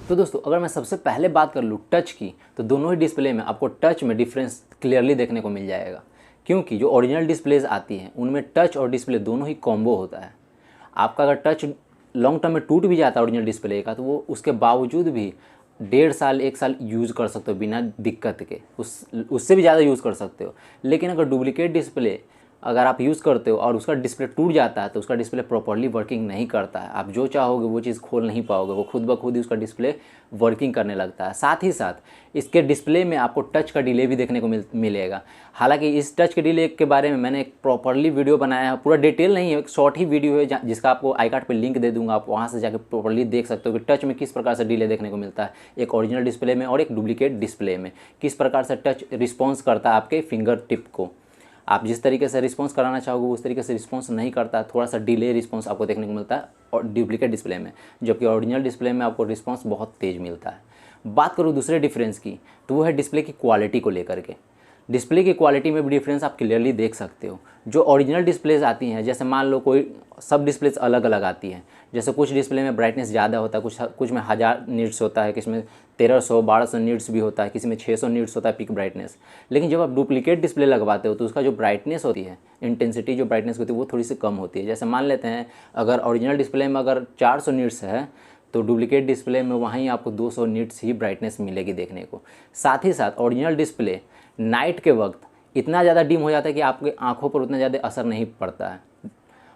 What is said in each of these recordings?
तो दोस्तों अगर मैं सबसे पहले बात कर लूँ टच की, तो दोनों ही डिस्प्ले में आपको टच में डिफरेंस क्लियरली देखने को मिल जाएगा, क्योंकि जो ओरिजिनल डिस्प्लेज आती हैं उनमें टच और डिस्प्ले दोनों ही कॉम्बो होता है। आपका अगर टच लॉन्ग टर्म में टूट भी जाता है ओरिजिनल डिस्प्ले का, तो वो उसके बावजूद भी 1.5 साल 1 साल यूज़ कर सकते हो बिना दिक्कत के, उससे भी ज़्यादा यूज़ कर सकते हो। लेकिन अगर डुप्लीकेट डिस्प्ले अगर आप यूज़ करते हो और उसका डिस्प्ले टूट जाता है, तो उसका डिस्प्ले प्रॉपर्ली वर्किंग नहीं करता है। आप जो चाहोगे वो चीज़ खोल नहीं पाओगे, वो खुद ब खुद ही उसका डिस्प्ले वर्किंग करने लगता है। साथ ही साथ इसके डिस्प्ले में आपको टच का डिले भी देखने को मिलेगा। हालांकि इस टच के डिले के बारे में मैंने एक प्रॉपर्ली वीडियो बनाया है, पूरा डिटेल नहीं है, एक शॉर्ट ही वीडियो है जिसका आपको आई कार्ड पर लिंक दे दूंगा, आप वहाँ से जाकर प्रॉपर्ली देख सकते हो कि टच में किस प्रकार से डिले देखने को मिलता है, एक ओरिजिनल डिस्प्ले में और एक डुप्लीकेट डिस्प्ले में किस प्रकार से टच रिस्पॉन्स करता है आपके फिंगर टिप को। आप जिस तरीके से रिस्पॉन्स कराना चाहोगे उस तरीके से रिस्पॉन्स नहीं करता, थोड़ा सा डिले रिस्पॉन्स आपको देखने को मिलता है और डुप्लीकेट डिस्प्ले में, जबकि ओरिजिनल डिस्प्ले में आपको रिस्पॉन्स बहुत तेज़ मिलता है। बात करूँ दूसरे डिफरेंस की, तो वो है डिस्प्ले की क्वालिटी को लेकर के। डिस्प्ले की क्वालिटी में भी डिफरेंस आप क्लियरली देख सकते हो। जो ओरिजिनल डिस्प्लेज आती हैं, जैसे मान लो कोई सब डिस्प्लेज अलग अलग आती हैं, जैसे कुछ डिस्प्ले में ब्राइटनेस ज़्यादा होता है, कुछ में 1000 निट्स होता है, किसी में 1300-1200 निट्स भी होता है, किसी में 600 निट्स होता है पिक ब्राइटनेस। लेकिन जब आप डुप्लीकेट डिस्प्ले लगवाते हो तो उसका जो ब्राइटनेस होती है, इंटेंसिटी जो ब्राइटनेस होती है वो थोड़ी सी कम होती है। जैसे मान लेते हैं अगर ओरिजिनल डिस्प्ले में अगर 400 निट्स है, तो डुप्लीकेट डिस्प्ले में वहीं आपको 200 निट्स ही ब्राइटनेस मिलेगी देखने को। साथ ही साथ ओरिजिनल डिस्प्ले नाइट के वक्त इतना ज़्यादा डिम हो जाता है कि आपके आंखों पर उतना ज़्यादा असर नहीं पड़ता है,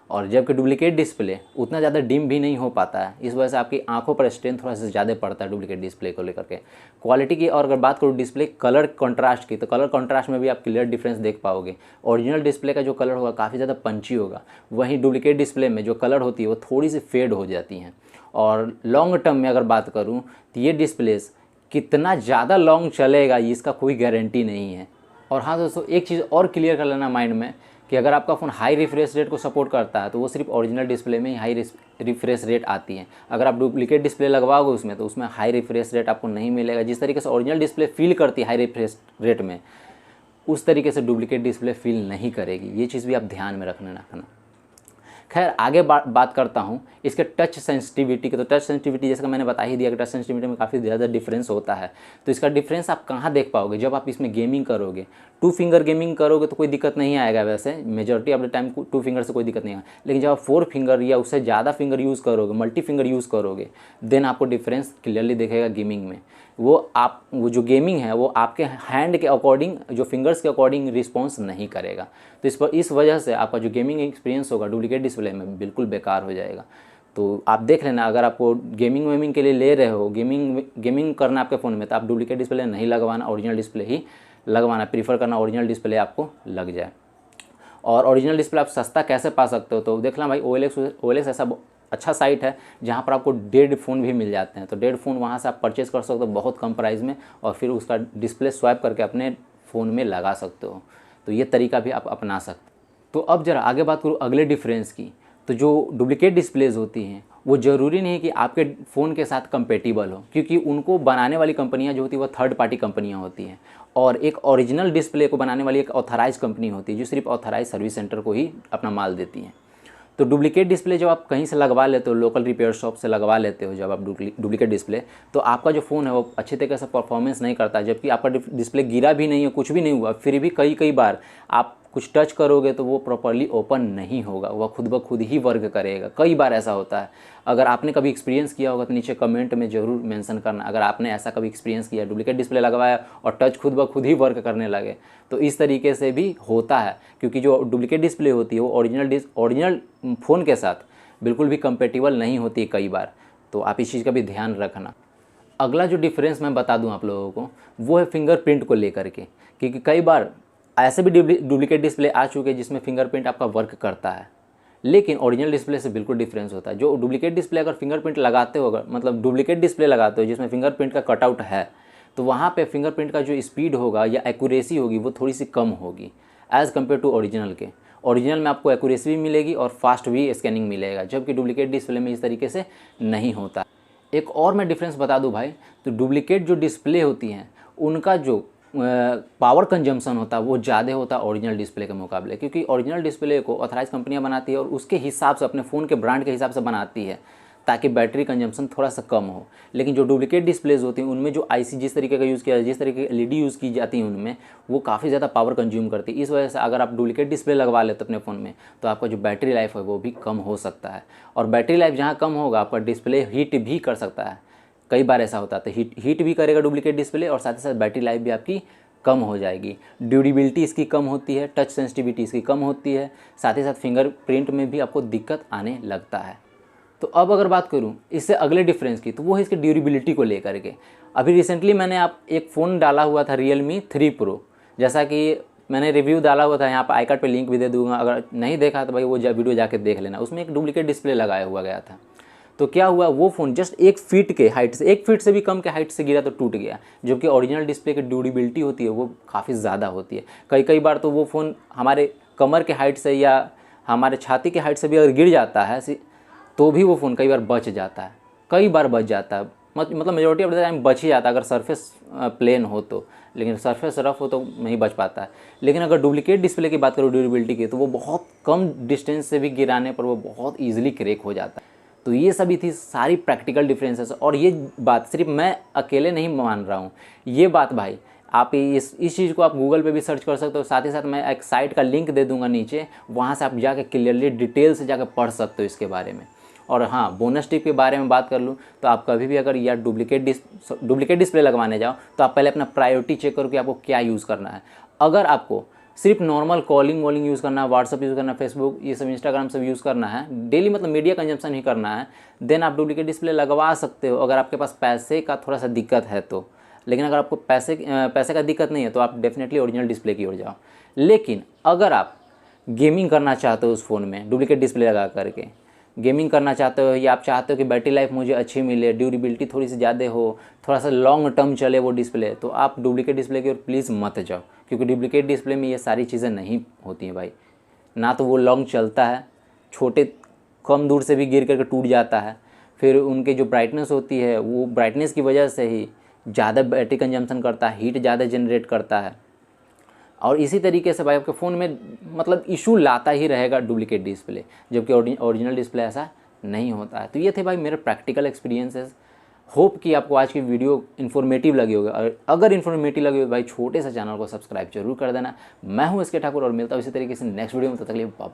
और जबकि डुप्लीकेट डिस्प्ले उतना ज़्यादा डिम भी नहीं हो पाता है। इस वजह से आपकी आंखों पर स्ट्रेन थोड़ा सा ज़्यादा पड़ता है डुप्लीकेट डिस्प्ले को लेकर के। क्वालिटी की और अगर बात करूँ डिस्प्ले कलर कंट्रास्ट की, तो कलर कंट्रास्ट में भी आप क्लियर डिफरेंस देख पाओगे। ओरिजिनल डिस्प्ले का जो कलर होगा काफ़ी ज़्यादा पंची होगा, वहीं डुप्लीकेट डिस्प्ले में जो कलर होती है वो थोड़ी सी फेड हो जाती हैं। और लॉन्ग टर्म में अगर बात करूँ तो ये डिस्प्लेस कितना ज़्यादा लॉन्ग चलेगा इसका कोई गारंटी नहीं है। और हाँ दोस्तों, एक चीज़ और क्लियर कर लेना माइंड में कि अगर आपका फ़ोन हाई रिफ्रेश रेट को सपोर्ट करता है तो वो सिर्फ ओरिजिनल डिस्प्ले में ही हाई रिफ्रेश रेट आती है। अगर आप डुप्लीकेट डिस्प्ले लगवाओगे उसमें, तो उसमें हाई रिफ्रेश रेट आपको नहीं मिलेगा। जिस तरीके से ओरिजिनल डिस्प्ले फील करती है हाई रिफ्रेश रेट में, उस तरीके से डुप्लीकेट डिस्प्ले फील नहीं करेगी। ये चीज़ भी आप ध्यान में रखना। खैर आगे बात करता हूँ इसके टच सेंसिटिविटी की। तो टच सेंसिटिविटी जैसे कि मैंने बता ही दिया कि टच सेंसिटिविटी में काफ़ी ज़्यादा डिफरेंस होता है। तो इसका डिफरेंस आप कहाँ देख पाओगे, जब आप इसमें गेमिंग करोगे। 2 फिंगर गेमिंग करोगे तो कोई दिक्कत नहीं आएगा, वैसे majority of the time 2 finger से कोई दिक्कत नहीं आएगा। लेकिन जब आप 4 फिंगर या उससे ज़्यादा फिंगर यूज़ करोगे, मल्टी फिंगर यूज़ करोगे, देन आपको डिफरेंस क्लियरली दिखेगा गेमिंग में। वो जो गेमिंग है वो आपके हैंड के अकॉर्डिंग, जो फिंगर्स के अकॉर्डिंग रिस्पॉन्स नहीं करेगा। तो इस वजह से आपका जो गेमिंग एक्सपीरियंस होगा डुप्लीकेट डिस्प्ले में बिल्कुल बेकार हो जाएगा। तो आप देख लेना, अगर आपको गेमिंग वेमिंग के लिए ले रहे हो, गेमिंग करना आपके फ़ोन में, तो आप डुप्लीकेट डिस्प्ले नहीं लगवाना, ओरिजिनल डिस्प्ले ही लगवाना, प्रीफर करना ओरिजिनल डिस्प्ले आपको लग जाए। और ओरिजिनल डिस्प्ले आप सस्ता कैसे पा सकते हो, तो देख लेना भाई, OLX ऐसा अच्छा साइट है जहाँ पर आपको डेड फ़ोन भी मिल जाते हैं। तो डेड फ़ोन वहाँ से आप परचेज़ कर सकते हो बहुत कम प्राइस में, और फिर उसका डिस्प्ले स्वैप करके अपने फ़ोन में लगा सकते हो। तो ये तरीका भी आप अपना सकते हो। तो अब ज़रा आगे बात करूँ अगले डिफरेंस की। तो जो डुप्लीकेट डिस्प्लेज होती हैं वो ज़रूरी नहीं है कि आपके फ़ोन के साथ कंपेटिबल हो, क्योंकि उनको बनाने वाली कंपनियां जो होती है वो थर्ड पार्टी कंपनियां होती हैं, और एक ओरिजिनल डिस्प्ले को बनाने वाली एक ऑथराइज कंपनी होती है जो सिर्फ ऑथराइज सर्विस सेंटर को ही अपना माल देती हैं। तो डुप्लीकेट डिस्प्ले जब आप कहीं से लगवा लेते हो, लोकल रिपेयर शॉप से लगवा लेते हो जब आप डुप्लीकेट डिस्प्ले, तो आपका जो फ़ोन है वो अच्छे तरीके से परफॉर्मेंस नहीं करता। जबकि आपका डिस्प्ले गिरा भी नहीं है, कुछ भी नहीं हुआ, फिर भी कई बार आप कुछ टच करोगे तो वो प्रॉपर्ली ओपन नहीं होगा, वह खुद ब खुद ही वर्क करेगा। कई बार ऐसा होता है। अगर आपने कभी एक्सपीरियंस किया होगा तो नीचे कमेंट में ज़रूर मेंशन करना, अगर आपने ऐसा कभी एक्सपीरियंस किया, डुप्लीकेट डिस्प्ले लगवाया और टच खुद ब खुद ही वर्क करने लगे। तो इस तरीके से भी होता है, क्योंकि जो डुप्लीकेट डिस्प्ले होती है वो ओरिजिनल फ़ोन के साथ बिल्कुल भी कंपेटिबल नहीं होती कई बार। तो आप इस चीज़ का भी ध्यान रखना। अगला जो डिफरेंस मैं बता दूं आप लोगों को, वो है फिंगरप्रिंट को लेकर के, क्योंकि कई बार ऐसे भी डुप्लीकेट डिस्प्ले आ चुके हैं जिसमें फिंगरप्रिंट आपका वर्क करता है, लेकिन ओरिजिनल डिस्प्ले से बिल्कुल डिफरेंस होता है। जो डुप्लीकेट डिस्प्ले अगर फिंगरप्रिंट लगाते हो, अगर मतलब डुप्लीकेट डिस्प्ले लगाते हो जिसमें फिंगरप्रिंट का कटआउट है, तो वहाँ पे फिंगरप्रिंट का जो स्पीड होगा या एक्यूरेसी होगी वो थोड़ी सी कम होगी एज़ कम्पेयर टू ओरिजिनल के। ओरिजिनल में आपको एक्यूरेसी भी मिलेगी और फास्ट भी स्कैनिंग मिलेगा, जबकि डुप्लीकेट डिस्प्ले में इस तरीके से नहीं होता। एक और मैं डिफरेंस बता दूं भाई, तो डुप्लीकेट जो डिस्प्ले होती हैं उनका जो पावर कंजम्पशन होता है वो ज़्यादा होता है ओरिजिनल डिस्प्ले के मुकाबले, क्योंकि ओरिजिनल डिस्प्ले को ऑथराइज कंपनियां बनाती है और उसके हिसाब से अपने फ़ोन के ब्रांड के हिसाब से बनाती है। ताकि बैटरी कंजम्पशन थोड़ा सा कम हो। लेकिन जो डुप्लीकेट डिस्प्लेज होती हैं उनमें जो आईसी जिस तरीके का यूज़ किया जाए, जिस तरीके की एलईडी यूज़ की जाती है उनमें, वो काफ़ी ज़्यादा पावर कंज्यूम करती है। इस वजह से अगर आप डुप्लीकेट डिस्प्ले लगवा लेते अपने फ़ोन में तो आपका जो बैटरी लाइफ है वो भी कम हो सकता है। और बैटरी लाइफ जहाँ कम होगा आपका डिस्प्ले हीट भी कर सकता है। कई बार ऐसा होता है, तो हीट भी करेगा डुप्लीकेट डिस्प्ले और साथ ही साथ बैटरी लाइफ भी आपकी कम हो जाएगी। ड्यूरेबिलिटी इसकी कम होती है, टच सेंसिटिविटी इसकी कम होती है, साथ ही साथ फिंगरप्रिंट में भी आपको दिक्कत आने लगता है। तो अब अगर बात करूं इससे अगले डिफरेंस की, तो वो है इसके ड्यूरेबिलिटी को लेकर के। अभी रिसेंटली मैंने एक फ़ोन डाला हुआ था Realme 3 Pro, जैसा कि मैंने रिव्यू डाला हुआ था, यहाँ पर आई कार्ड पर लिंक भी दे दूंगा, अगर नहीं देखा तो भाई वो वीडियो जाके देख लेना। उसमें एक डुप्लीकेट डिस्प्ले लगाया हुआ गया था। तो क्या हुआ, वो फ़ोन जस्ट 1 फीट के हाइट से, 1 फीट से भी कम के हाइट से गिरा तो टूट गया, जबकि ओरिजिनल डिस्प्ले की ड्यूरेबिलिटी होती है वो काफ़ी ज़्यादा होती है। कई बार तो वो फ़ोन हमारे कमर के हाइट से या हमारे छाती के हाइट से भी अगर गिर जाता है तो भी वो फ़ोन कई बार बच जाता है, कई बार बच जाता है, मतलब मेजोरिटी ऑफ द टाइम बच ही जाता है अगर सरफेस प्लेन हो तो, लेकिन सरफेस रफ हो तो नहीं बच पाता है। लेकिन अगर डुप्लीकेट डिस्प्ले की बात करूँ ड्यूरेबिलिटी की, तो वो बहुत कम डिस्टेंस से भी गिराने पर वो बहुत ईजिली क्रैक हो जाता है। तो ये सभी थी सारी प्रैक्टिकल डिफरेंसेस। और ये बात सिर्फ मैं अकेले नहीं मान रहा हूँ, ये बात भाई आप इस चीज़ को आप गूगल पे भी सर्च कर सकते हो। साथ ही साथ मैं एक साइट का लिंक दे दूंगा नीचे, वहाँ से आप जाके क्लियरली डिटेल से जाकर पढ़ सकते हो इसके बारे में। और हाँ, बोनस टिप के बारे में बात कर लूँ तो आप कभी भी अगर या डुप्लीकेट डिस्प्ले लगवाने जाओ तो आप पहले अपना प्रायोरिटी चेक करो कि आपको क्या यूज़ करना है। अगर आपको सिर्फ नॉर्मल कॉलिंग वॉलिंग यूज़ करना है, व्हाट्सअप यूज़ करना है, फेसबुक ये सब इंस्टाग्राम सब यूज़ करना है, डेली मतलब मीडिया कंजम्पशन ही करना है, देन आप डुप्लीकेट डिस्प्ले लगवा सकते हो अगर आपके पास पैसे का थोड़ा सा दिक्कत है तो। लेकिन अगर आपको पैसे का दिक्कत नहीं है तो आप डेफिनेटली ओरिजिनल डिस्प्ले की ओर जाओ। लेकिन अगर आप गेमिंग करना चाहते हो उस फ़ोन में डुप्लीकेट डिस्प्ले लगा करके गेमिंग करना चाहते हो, या आप चाहते हो कि बैटरी लाइफ मुझे अच्छी मिले, ड्यूरेबिलिटी थोड़ी सी ज़्यादा हो, थोड़ा सा लॉन्ग टर्म चले वो डिस्प्ले, तो आप डुप्लीकेट डिस्प्ले की ओर प्लीज़ मत जाओ, क्योंकि डुप्लीकेट डिस्प्ले में ये सारी चीज़ें नहीं होती हैं भाई। ना तो वो लॉन्ग चलता है, छोटे कम दूर से भी गिर करके टूट जाता है, फिर उनके जो ब्राइटनेस होती है वो ब्राइटनेस की वजह से ही ज़्यादा बैटरी कंजम्पशन करता है, हीट ज़्यादा जनरेट करता है। और इसी तरीके से भाई आपके फ़ोन में मतलब इशू लाता ही रहेगा डुप्लीकेट डिस्प्ले, जबकि ओरिजिनल डिस्प्ले ऐसा नहीं होता है। तो ये थे भाई मेरे प्रैक्टिकल एक्सपीरियंसेस। होप कि आपको आज की वीडियो इन्फॉर्मेटिव लगी होगी, और अगर इन्फॉर्मेटिव लगी हो भाई छोटे से चैनल को सब्सक्राइब जरूर कर देना। मैं हूँ SK ठाकुर और मिलता हूँ इसी तरीके से नेक्स्ट वीडियो में। तब तक के लिए बाय।